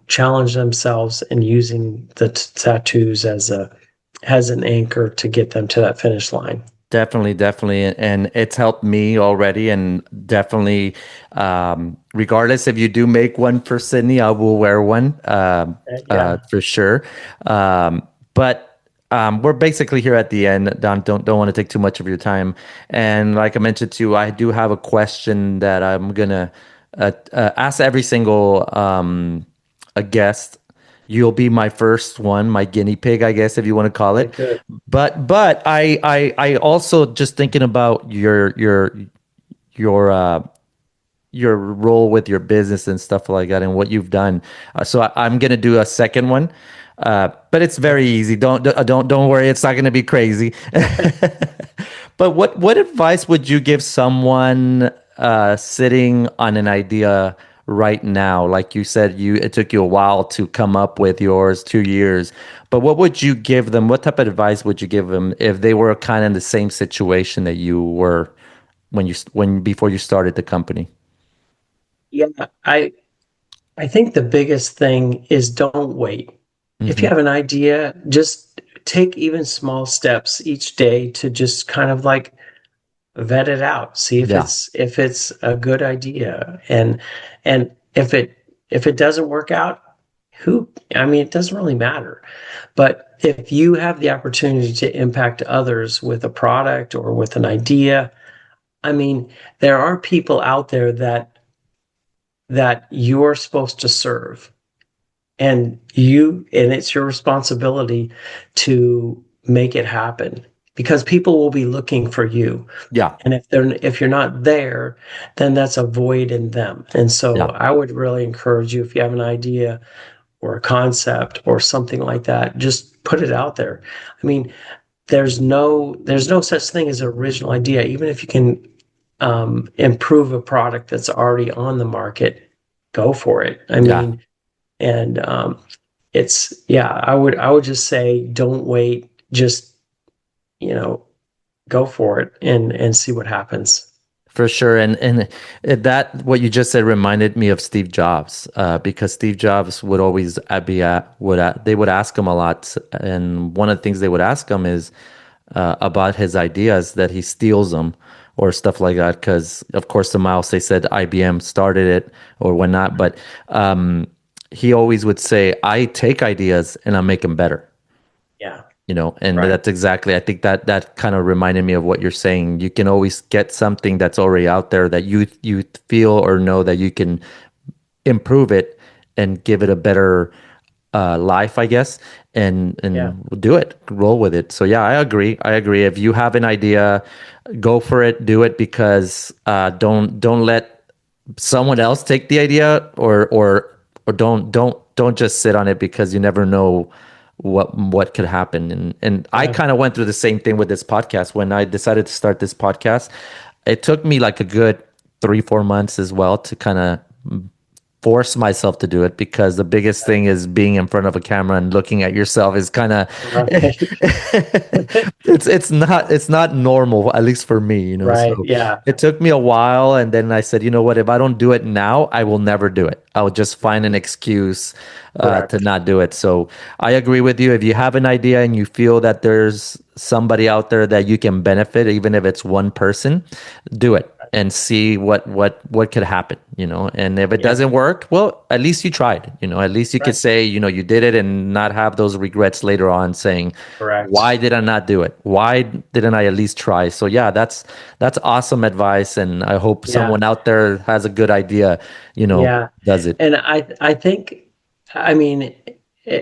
challenge themselves, and using the tattoos as an anchor to get them to that finish line. Definitely, definitely. And it's helped me already. And definitely, regardless if you do make one for Sydney, I will wear one Yeah, for sure. But we're basically here at the end. Don, don't want to take too much of your time. And like I mentioned to you, I do have a question that I'm gonna ask every single a guest. You'll be my first one, my guinea pig, I guess, if you want to call okay, it. good. But I also just thinking about your your role with your business and stuff like that and what you've done. I'm gonna do a second one, but it's very easy. Don't worry. It's not gonna be crazy. But what advice would you give someone sitting on an idea right now? Like you said, it took you a while to come up with yours, 2 years. But what would you give them? What type of advice would you give them if they were kind of in the same situation that you were when before you started the company? Yeah, I think the biggest thing is, don't wait. If you Hmm. have an idea, just take even small steps each day to just kind of like vet it out, see Yeah, if it's a good idea, and if it doesn't work out, I mean, it doesn't really matter. But if you have the opportunity to impact others with a product or with an idea, I mean, there are people out there that you're supposed to serve, and it's your responsibility to make it happen, because people will be looking for you. yeah, And if you're not there, then that's a void in them. And so yeah, I would really encourage you, if you have an idea or a concept or something like that, just put it out there. I mean, there's no such thing as an original idea. Even if you can improve a product that's already on the market, go for it. I yeah. mean, and yeah, I would just say, don't wait. Just, you know, go for it, and see what happens. For sure, and that what you just said reminded me of Steve Jobs, because Steve Jobs would always be at would they would ask him a lot, and one of the things they would ask him is about his ideas that he steals them or stuff like that. Because of course the mouse they said IBM started it or whatnot, but he always would say, "I take ideas and I make them better." Yeah. And Right. that's exactly, I think that kind of reminded me of what you're saying. You can always get something that's already out there that you feel or know that you can improve it and give it a better life, I guess, Yeah. and do it, roll with it. So yeah, I agree. If you have an idea, go for it, do it, because don't let someone else take the idea, or don't just sit on it, because you never know what could happen. And I Yeah. kind of went through the same thing with this podcast. When I decided to start this podcast, it took me like a good 3-4 months as well to kind of force myself to do it, because the biggest thing is being in front of a camera and looking at yourself is kind of Right. it's not normal, at least for me, Right. so Yeah. it took me a while, and then I said, you know what, if I don't do it now, I will never do it. I will just find an excuse to Correct. not do it. So I agree with you. If you have an idea and you feel that there's somebody out there that you can benefit, even if it's one person, do it and see what could happen. And if it Yeah. doesn't work, well, at least you tried. At least you could Right. say, you did it, and not have those regrets later on, saying, Correct. why did I not do it? Why didn't I at least try? So yeah, that's awesome advice, and I hope Yeah. someone out there has a good idea, Yeah. does it. And I think, I mean,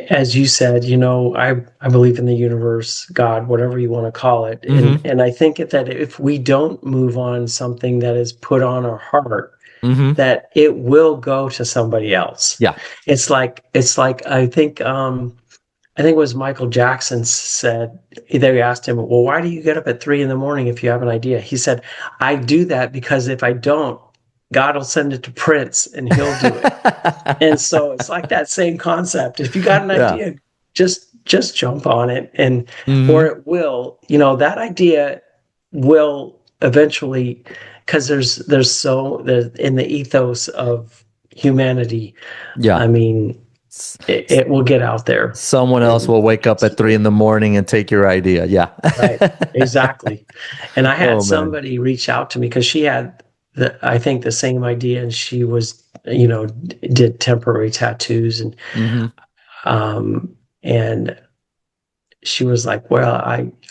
as you said, I believe in the universe, God, whatever you want to call it. And Mm-hmm. and I think that if we don't move on something that is put on our heart, Mm-hmm. that it will go to somebody else. Yeah. It's like I think it was Michael Jackson said, they asked him, well, why do you get up at 3 in the morning if you have an idea? He said, I do that because if I don't, God will send it to Prince and he'll do it. And so it's like that same concept. If you got an Yeah. idea, just jump on it, and or Mm-hmm. it will, that idea will eventually, because there's in the ethos of humanity. Yeah. I mean, S- it will get out there. Someone else And will wake up at 3 in the morning and take your idea. Yeah. right, exactly. And I had Oh man. somebody reach out to me because she had I think the same idea, and she was, did temporary tattoos, Mm-hmm. um, and she was like, "Well,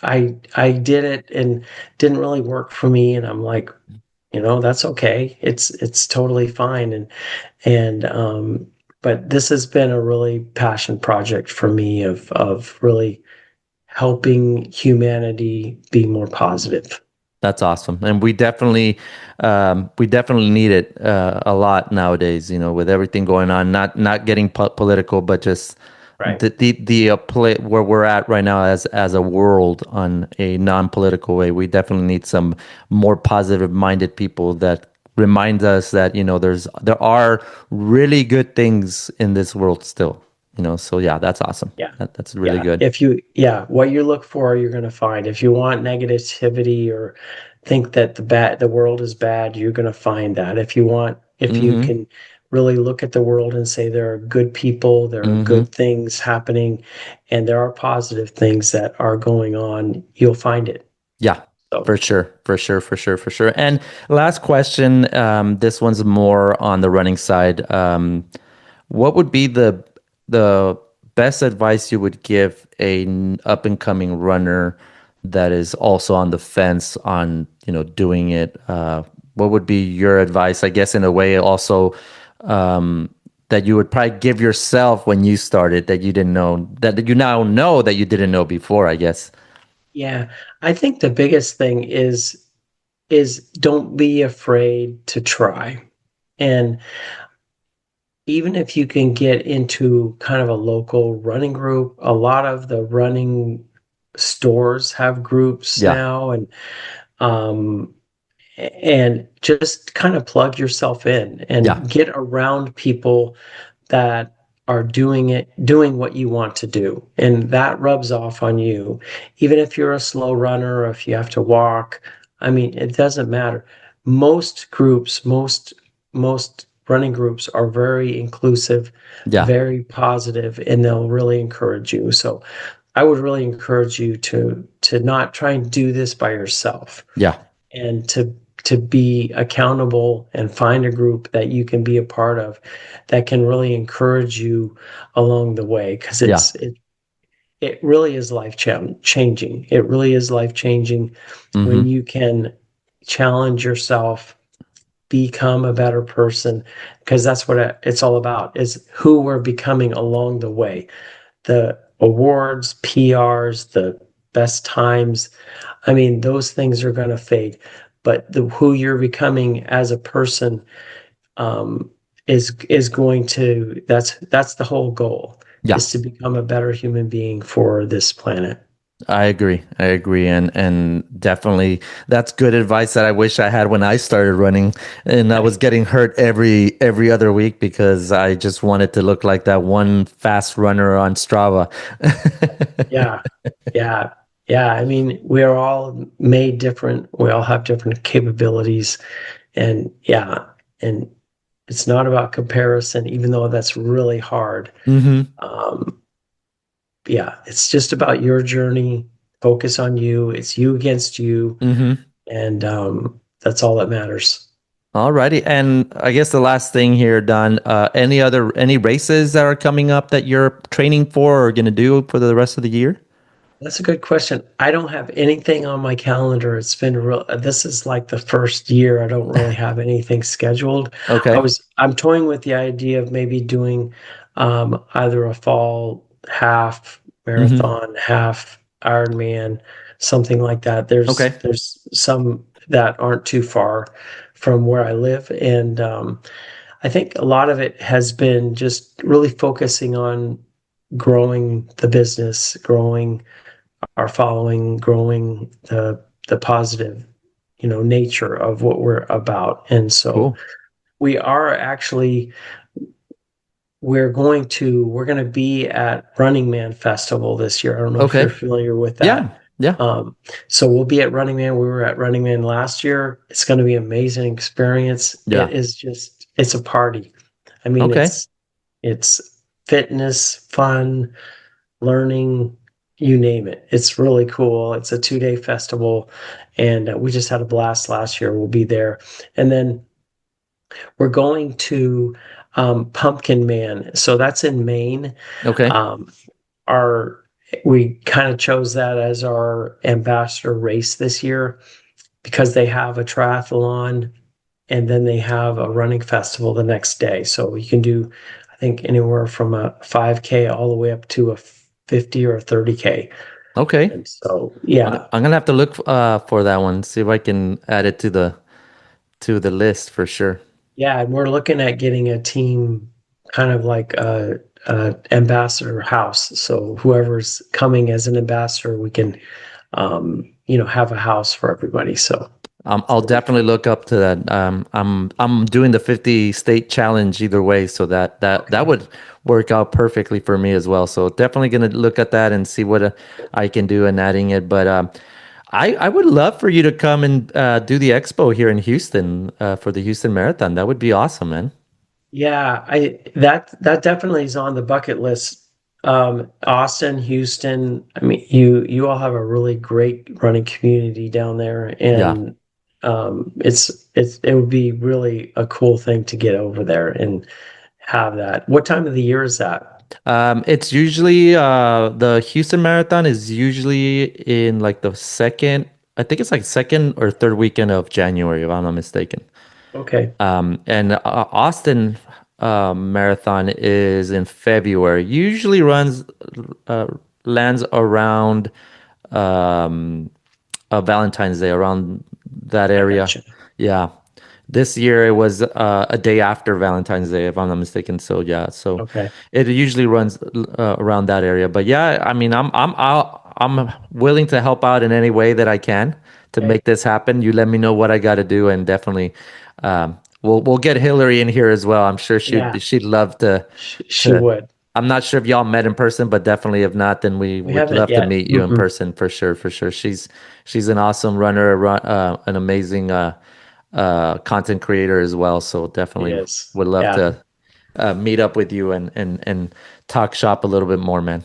I did it and didn't really work for me," and I'm like, that's okay. It's totally fine, and but this has been a really passion project for me of really helping humanity be more positive. That's awesome, and we definitely need it a lot nowadays. With everything going on, not getting political, but just Right. the play where we're at right now as a world on a non-political way. We definitely need some more positive-minded people that remind us that there are really good things in this world still. So yeah, that's awesome. Yeah. That's really Yeah. good. What you look for, you're going to find. If you want negativity or think that the world is bad, you're going to find that. If you Mm-hmm. can really look at the world and say there are good people, there are Mm-hmm. good things happening, and there are positive things that are going on, you'll find it. Yeah, So, for sure, for sure, for sure, for sure. And last question, this one's more on the running side. What would be the best advice you would give a up and coming runner that is also on the fence on doing it? What would be your advice? I guess in a way also, that you would probably give yourself when you started, that you didn't know, that you now know that you didn't know before, I guess. yeah, I think the biggest thing is don't be afraid to try. And even if you can get into kind of a local running group, a lot of the running stores have groups Yeah, now, um, and just kind of plug yourself in yeah, and get around people that are doing what you want to do, and that rubs off on you. Even if you're a slow runner or if you have to walk, I mean, it doesn't matter. most groups, most running groups are very inclusive, Yeah. very positive, and they'll really encourage you. So I would really encourage you to not try and do this by yourself, Yeah. and to be accountable and find a group that you can be a part of that can really encourage you along the way, because Yeah. it really is changing. It really is life changing when Mm-hmm. you can challenge yourself, become a better person, because that's what it's all about, is who we're becoming along the way. The awards, PRs, the best times, I mean, those things are going to fade, but the who you're becoming as a person, um, is going to, that's the whole goal, Yeah. is to become a better human being for this planet. I agree. I agree. And definitely that's good advice that I wish I had when I started running and I was getting hurt every other week because I just wanted to look like that one fast runner on Strava. Yeah, yeah, yeah. I mean, we're all made different. We all have different capabilities, and yeah, and it's not about comparison, even though that's really hard. Mm-hmm. Um, yeah, it's just about your journey. Focus on you. It's you against you, Mm-hmm. and that's all that matters. Alrighty. And I guess the last thing here, Don, any races that are coming up that you're training for or gonna do for the rest of the year? That's a good question. I don't have anything on my calendar. It's been real. This is like the first year I don't really have anything scheduled. Okay. I'm toying with the idea of maybe doing either a fall half Mm-hmm. marathon, half Ironman, something like that. Okay. There's some that aren't too far from where I live, and I think a lot of it has been just really focusing on growing the business, growing our following, growing the positive, nature of what we're about. And so Cool. we are actually we're going to be at Running Man Festival this year. I don't know if you're Okay. familiar with Yeah. that. Yeah. Um, so we'll be at Running Man. We were at Running Man last year. It's going to be an amazing experience. Yeah. It is just, it's a party. I mean, Okay. it's fitness, fun, learning, you name it. It's really cool. It's a 2-day festival, and we just had a blast last year. We'll be there. And then we're going to Pumpkin Man. So that's in Maine. Okay. Um, our We kind of chose that as our ambassador race this year because they have a triathlon and then they have a running festival the next day. So you can do, I think, anywhere from a 5K all the way up to a 50 or a 30K. Okay. And so, yeah, I'm gonna have to look for that one, see if I can add it to the list for sure. yeah, and we're looking at getting a team, kind of like a ambassador house. So whoever's coming as an ambassador, we can, have a house for everybody. So I'll it'll be definitely fun. look up to that. I'm doing the 50 state challenge either way, so that Okay. would work out perfectly for me as well. So definitely gonna look at that and see what I can do in adding it. But I would love for you to come and do the expo here in Houston for the Houston Marathon. That would be awesome, man. Yeah, I that definitely is on the bucket list. Austin, Houston. I mean, you all have a really great running community down there, Yeah. and it would be really a cool thing to get over there and have that. What time of the year is that? It's usually the Houston Marathon is usually in like the second, I think it's like second or third weekend of January, if I'm not mistaken. Okay, And Austin Marathon is in February. Usually runs uh, lands around um, Valentine's Day, around that I area. gotcha. Yeah. This year it was a day after Valentine's Day, if I'm not mistaken. So yeah, so Okay, it usually runs around that area. But yeah, I mean, I'm willing to help out in any way that I can to okay, make this happen. You let me know what I got to do, and definitely, we'll get Hillary in here as well. I'm sure yeah, she'd love she to. would. I'm not sure if y'all met in person, but definitely if not, then we We would haven't love to yet. meet you in Hmm. person for sure, for sure. She's an awesome runner, an amazing content creator as well. So He definitely is. would love Yeah, to meet up with you and talk shop a little bit more, man.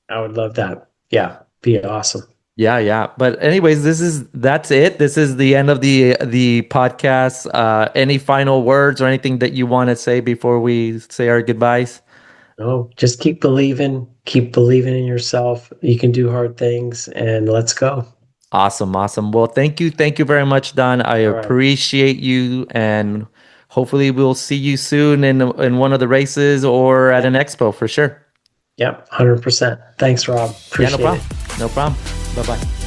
I would love that. Yeah, be awesome. Yeah, yeah. But anyways, that's it. This is the end of the podcast. Any final words or anything that you want to say before we say our goodbyes? No, just keep believing in yourself. You can do hard things, and let's go. Awesome, awesome. Well, thank you very much, Don. I All right. appreciate you, and hopefully we'll see you soon in one of the races or at Yeah. an expo for sure. Yep. 100%. Thanks, Rob. Yeah, no Appreciate problem. it. No problem. Bye bye.